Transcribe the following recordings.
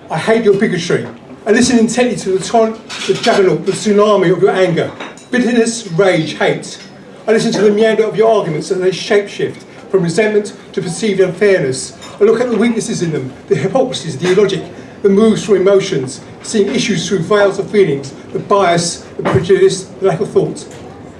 I hate your bigotry. I listen intently to the torrent, the juggernaut, the tsunami of your anger, bitterness, rage, hate. I listen to the meander of your arguments as they shapeshift from resentment to perceived unfairness. I look at the weaknesses in them, the hypocrisies, the illogic, the moves through emotions, seeing issues through veils of feelings, the bias, the prejudice, the lack of thought.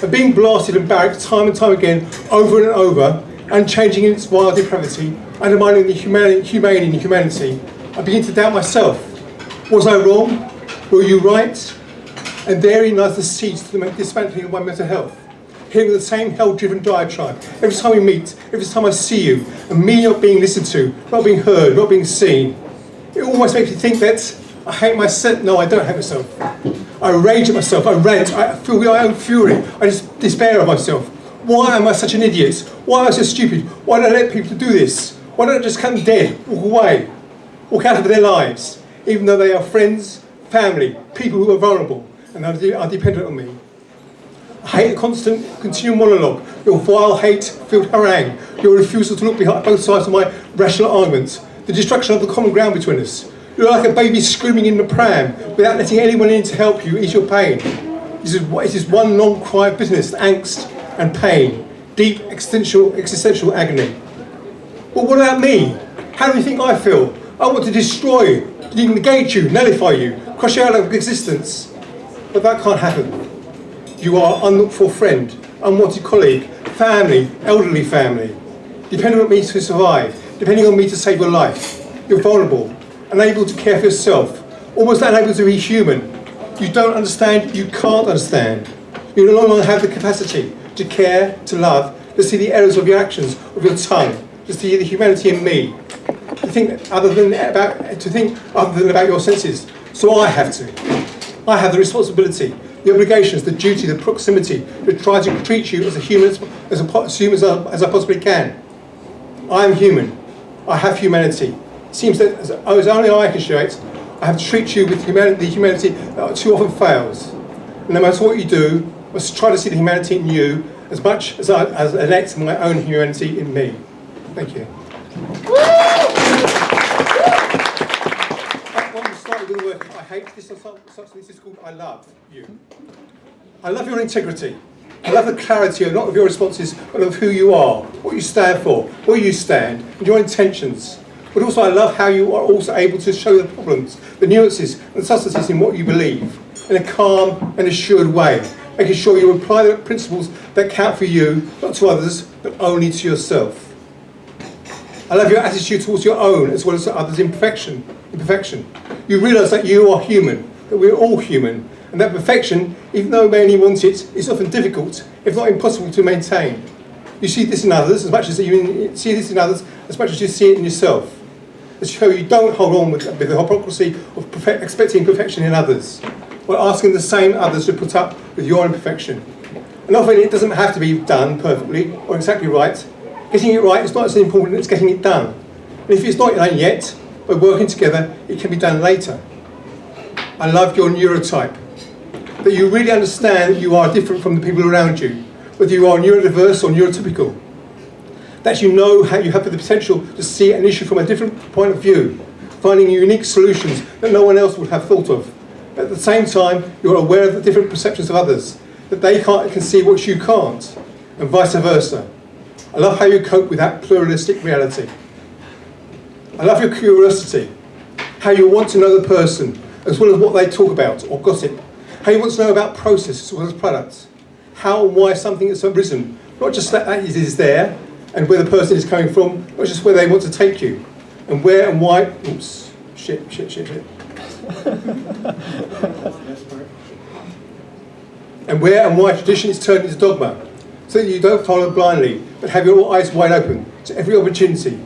And being blasted and barracked time and time again, over and over, unchanging in its vile depravity, undermining the humane in humanity, I begin to doubt myself. Was I wrong? Were you right? And therein lies the seeds to the dismantling of my mental health. Hearing the same hell-driven diatribe every time we meet, every time I see you, and me not being listened to, not being heard, not being seen. It almost makes me think that I hate myself. No, I don't hate myself. I rage at myself, I rant, I feel my own fury, I just despair of myself. Why am I such an idiot? Why am I so stupid? Why do I let people do this? Why don't I just come dead, walk away, walk out of their lives, even though they are friends, family, people who are vulnerable and are dependent on me? I hate the constant, continual monologue, your vile hate-filled harangue, your refusal to look behind both sides of my rational arguments, the destruction of the common ground between us. You're like a baby screaming in the pram without letting anyone in to help you ease your pain. This is one long cry of bitterness, angst and pain, deep existential agony. But what about me? How do you think I feel? I want to destroy you, to negate you, nullify you, crush you out of existence. But that can't happen. You are an unlooked for friend, unwanted colleague, family, elderly family, depending on me to survive, depending on me to save your life. You're vulnerable, unable to care for yourself, almost unable to be human. You don't understand, you can't understand. You no longer have the capacity to care, to love, to see the errors of your actions, of your tongue, to see the humanity in me, to think other than about your senses. So I have to. I have the responsibility, the obligations, the duty, the proximity to try to treat you as a human as I possibly can. I am human. I have humanity. It seems that as only I can show it, I have to treat you with the humanity that too often fails. And no matter what you do, I must try to see the humanity in you as much as I elect my own humanity in me. Thank you. One was slightly with the word I hate. This is called I love you. I love your integrity. I love the clarity, not of your responses, but of who you are, what you stand for, where you stand, and your intentions. But also I love how you are also able to show the problems, the nuances and subtleties in what you believe, in a calm and assured way, making sure you apply the principles that count for you, not to others, but only to yourself. I love your attitude towards your own as well as others' imperfection. You realise that you are human, that we're all human, and that perfection, even though many want it, is often difficult, if not impossible to maintain. You see this in others as much as you see it in yourself. So you don't hold on with the hypocrisy of expecting perfection in others, while asking the same others to put up with your imperfection. And often it doesn't have to be done perfectly or exactly right. Getting it right is not as important as getting it done. And if it's not done yet, by working together, it can be done later. I love your neurotype, that you really understand that you are different from the people around you, whether you are neurodiverse or neurotypical. That you know how you have the potential to see an issue from a different point of view, finding unique solutions that no one else would have thought of. At the same time, you're aware of the different perceptions of others, that they can see what you can't, and vice versa. I love how you cope with that pluralistic reality. I love your curiosity, how you want to know the person, as well as what they talk about or gossip, how you want to know about process as well as products, how and why something has arisen, not just that it is there, and where the person is coming from, not just where they want to take you, and where and why, and where and why tradition is turned into dogma, so that you don't follow blindly, but have your eyes wide open to every opportunity.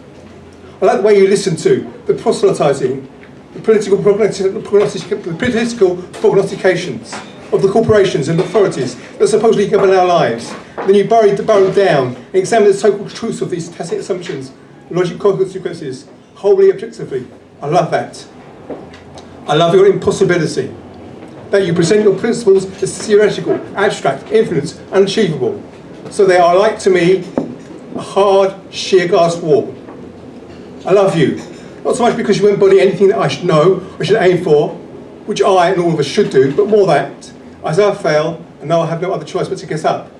I like the way you listen to the proselytizing, the political prognostications of the corporations and authorities that supposedly govern our lives. Then you burrow down and examine the so-called truths of these tacit assumptions, logical consequences, wholly objectively. I love that. I love your impossibility, that you present your principles as theoretical, abstract, infinite, unachievable. So they are like, to me, a hard, sheer glass wall. I love you, Not so much because you embody anything that I should know or should aim for, which I and all of us should do, but more that, as I fail, and now I have no other choice but to get up.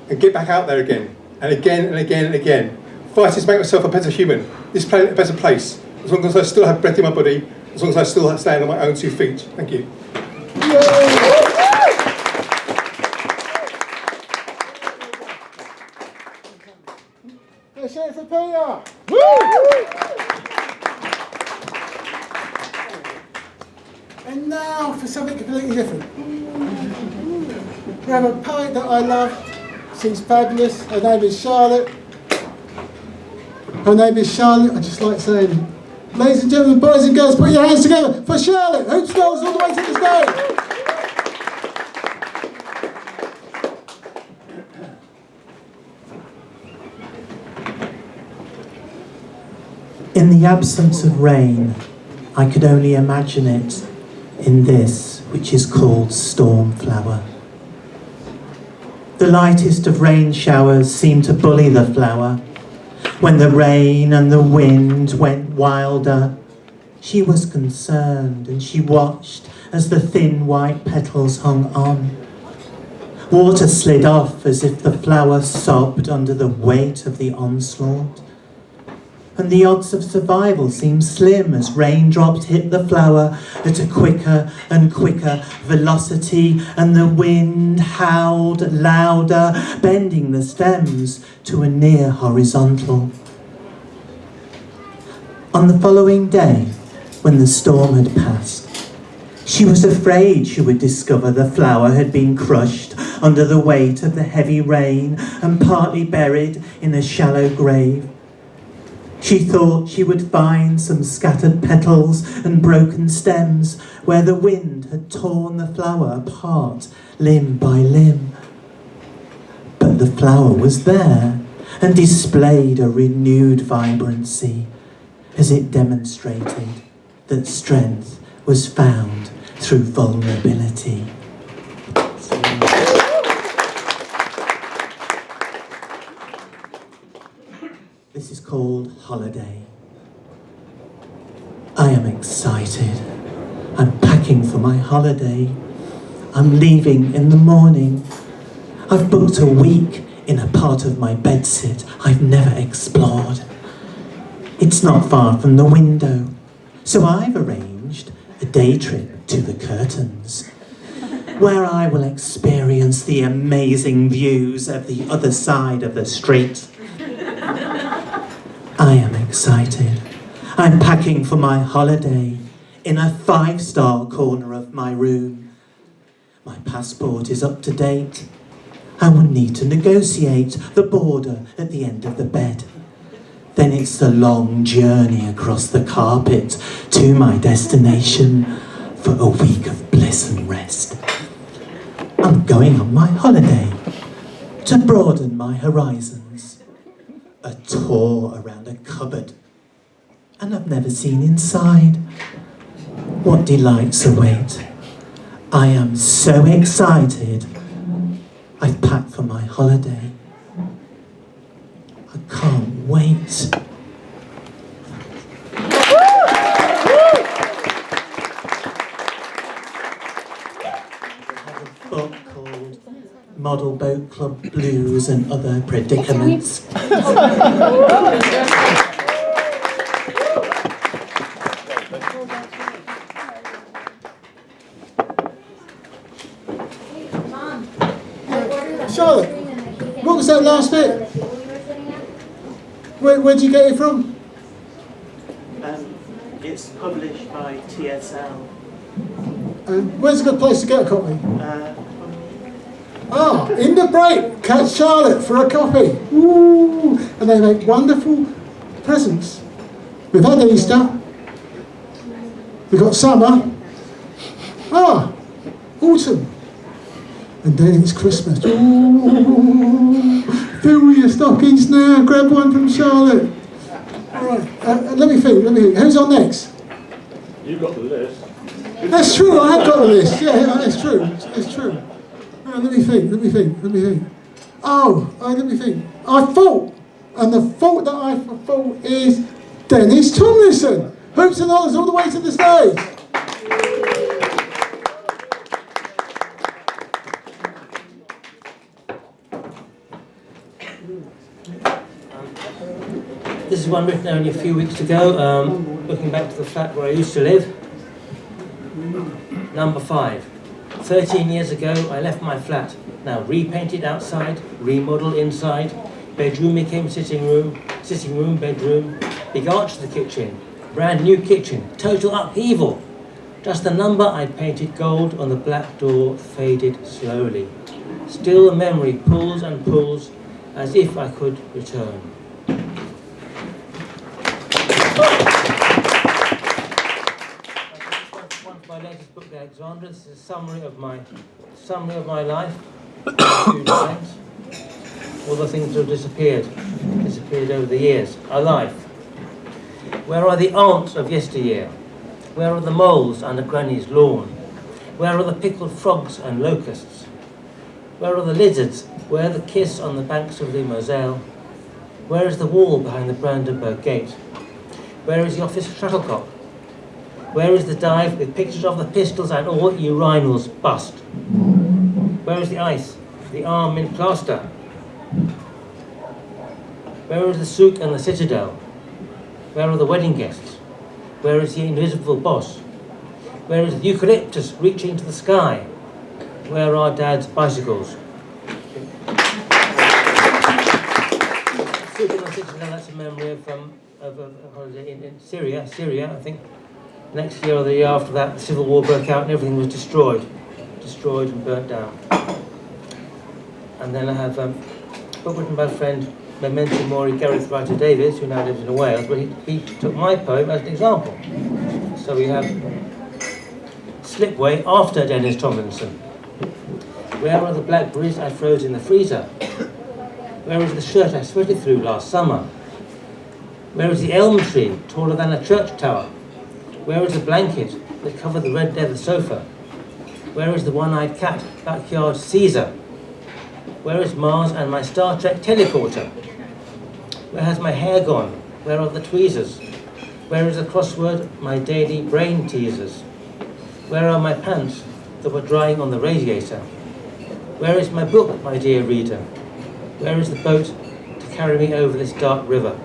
And get back out there again, and again, and again, and again. Fighting to make myself a better human, this planet a better place, as long as I still have breath in my body, as long as I still stand on my own 2 feet. Thank you. Let's shout for Peter. And now for something completely different. We have a poet that I love. She's fabulous. Her name is Charlotte. Her name is Charlotte. I just like saying it. Ladies and gentlemen, boys and girls, put your hands together for Charlotte, who strolls all the way to the stage. In the absence of rain, I could only imagine it in this, which is called storm flower. The lightest of rain showers seemed to bully the flower. When the rain and the wind went wilder, she was concerned and she watched as the thin white petals hung on. Water slid off as if the flower sobbed under the weight of the onslaught. And the odds of survival seemed slim as raindrops hit the flower at a quicker and quicker velocity, and the wind howled louder, bending the stems to a near horizontal. On the following day, when the storm had passed, she was afraid she would discover the flower had been crushed under the weight of the heavy rain and partly buried in a shallow grave. She thought she would find some scattered petals and broken stems where the wind had torn the flower apart limb by limb. But the flower was there and displayed a renewed vibrancy as it demonstrated that strength was found through vulnerability. This is called Holiday. I am excited. I'm packing for my holiday. I'm leaving in the morning. I've booked a week in a part of my bedsit I've never explored. It's not far from the window, so I've arranged a day trip to the curtains, where I will experience the amazing views of the other side of the street. I am excited. I'm packing for my holiday in a 5-star corner of my room. My passport is up to date. I will need to negotiate the border at the end of the bed. Then it's a long journey across the carpet to my destination for a week of bliss and rest. I'm going on my holiday to broaden my horizons. A tour around a cupboard, and I've never seen inside. What delights await. I am so excited. I've packed for my holiday. I can't wait. I have a book called Model Boat Club Blues and Other Predicaments. Charlotte, what was that last bit? Where'd you get it from? It's published by TSL. Where's a good place to get a copy? In the break, catch Charlotte for a copy. Ooh, and they make wonderful presents. We've had Easter. We've got summer. Autumn. And then it's Christmas. Ooh, fill your stockings now. Grab one from Charlotte. All right. Let me think. Who's on next? You've got the list. That's true. I have got the list. Yeah, that's true. It's true. Let me think. Let me think. I thought, and the thought that I thought is Dennis Tomlinson. Hoops and honours all the way to the stage. This is one written only a few weeks ago, looking back to the flat where I used to live. Number 5. 13 years ago, I left my flat. Now repainted outside, remodeled inside. Bedroom became sitting room, bedroom. Big arch to the kitchen. Brand new kitchen. Total upheaval. Just the number I'd painted gold on the black door faded slowly. Still the memory pulls and pulls as if I could return. One of my latest book, Alexandra. This is a summary of my life. A few lines. All the things that have disappeared over the years. Our life. Where are the aunts of yesteryear? Where are the moles under Granny's lawn? Where are the pickled frogs and locusts? Where are the lizards? Where the kiss on the banks of the Moselle? Where is the wall behind the Brandenburg Gate? Where is the office shuttlecock? Where is the dive with pictures of the pistols and all urinals bust? Where is the ice, the arm in plaster? Where is the souk and the citadel? Where are the wedding guests? Where is the invisible boss? Where is the eucalyptus reaching to the sky? Where are Dad's bicycles? Souk and the citadel, that's a memory of a holiday in Syria, I think. Next year or the year after that, the civil war broke out and everything was destroyed and burnt down. And then I have a book written by a friend, Memento Mori, Gareth Ryder Davies, who now lives in Wales, but he took my poem as an example. So we have Slipway after Dennis Tomlinson. Where are the blackberries I froze in the freezer? Where is the shirt I sweated through last summer? Where is the elm tree taller than a church tower? Where is the blanket that covered the red leather sofa? Where is the one-eyed cat, backyard Caesar? Where is Mars and my Star Trek teleporter? Where has my hair gone? Where are the tweezers? Where is the crossword, my daily brain teasers? Where are my pants that were drying on the radiator? Where is my book, my dear reader? Where is the boat to carry me over this dark river?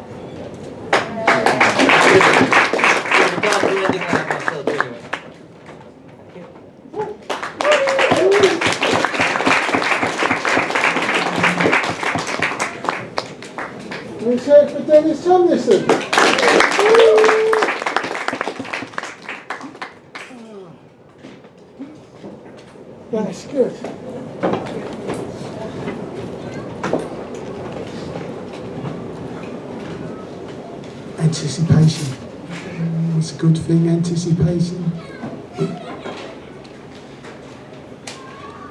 Let's hear it for Dennis Tomlinson. That's good. Anticipation. It's a good thing, anticipation.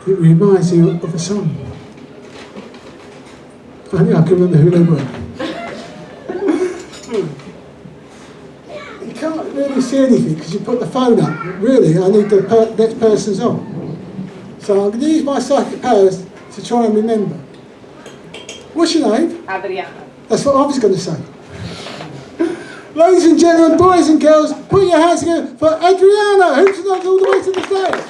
It reminds you of a song. Funny, I can remember who they were. You can't really see anything because you put the phone up. Really, I need the next person's on. So I'm going to use my psychic powers to try and remember. What's your name? Adriana. That's what I was going to say. Ladies and gentlemen, boys and girls, put your hands together for Adriana, who's all the way to the stage.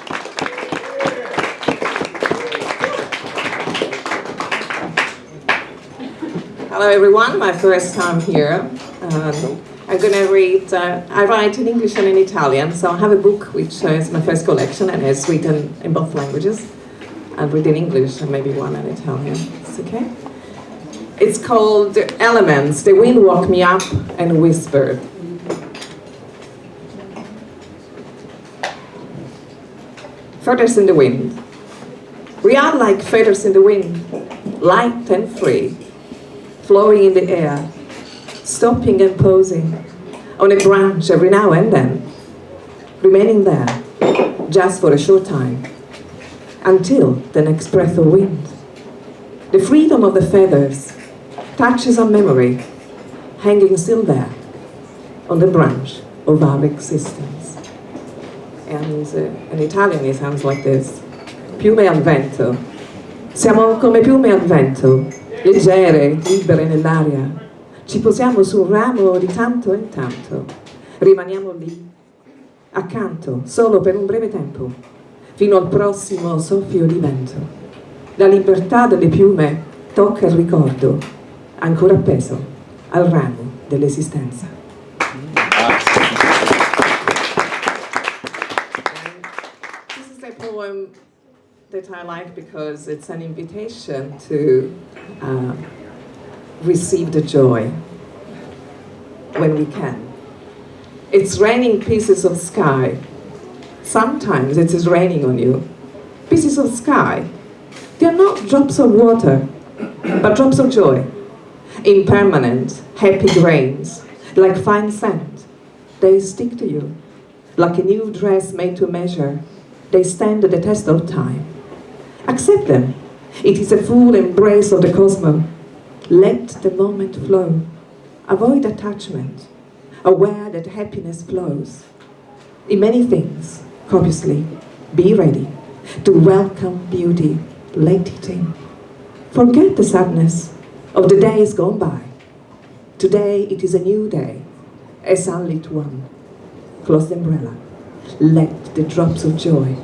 Hello everyone, my first time here. I'm gonna read, I write in English and in Italian, so I have a book which is my first collection and is written in both languages. I'll read in English and maybe one in Italian, it's okay? It's called Elements. The wind woke me up and whispered. Feathers in the wind. We are like feathers in the wind, light and free, flowing in the air, stopping and posing on a branch every now and then, remaining there just for a short time, until the next breath of wind. The freedom of the feathers touches on memory, hanging still there on the branch of our existence. And in Italian it sounds like this. Piume al vento. Siamo come piume al vento, leggere, libere nell'aria, Ci posiamo su un ramo di tanto in tanto, rimaniamo lì, accanto, solo per un breve tempo, fino al prossimo soffio di vento. La libertà delle piume tocca il ricordo, ancora appeso al ramo dell'esistenza. This is a poem that I like because it's an invitation to receive the joy when we can. It's raining pieces of sky. Sometimes it is raining on you. Pieces of sky. They are not drops of water, but drops of joy. Impermanent, happy grains, like fine sand. They stick to you. Like a new dress made to measure, they stand the test of time. Accept them. It is a full embrace of the cosmos. Let the moment flow. Avoid attachment. Aware that happiness flows. In many things, copiously, be ready to welcome beauty. Let it in. Forget the sadness of the days gone by. Today it is a new day, a sunlit one. Close the umbrella. Let the drops of joy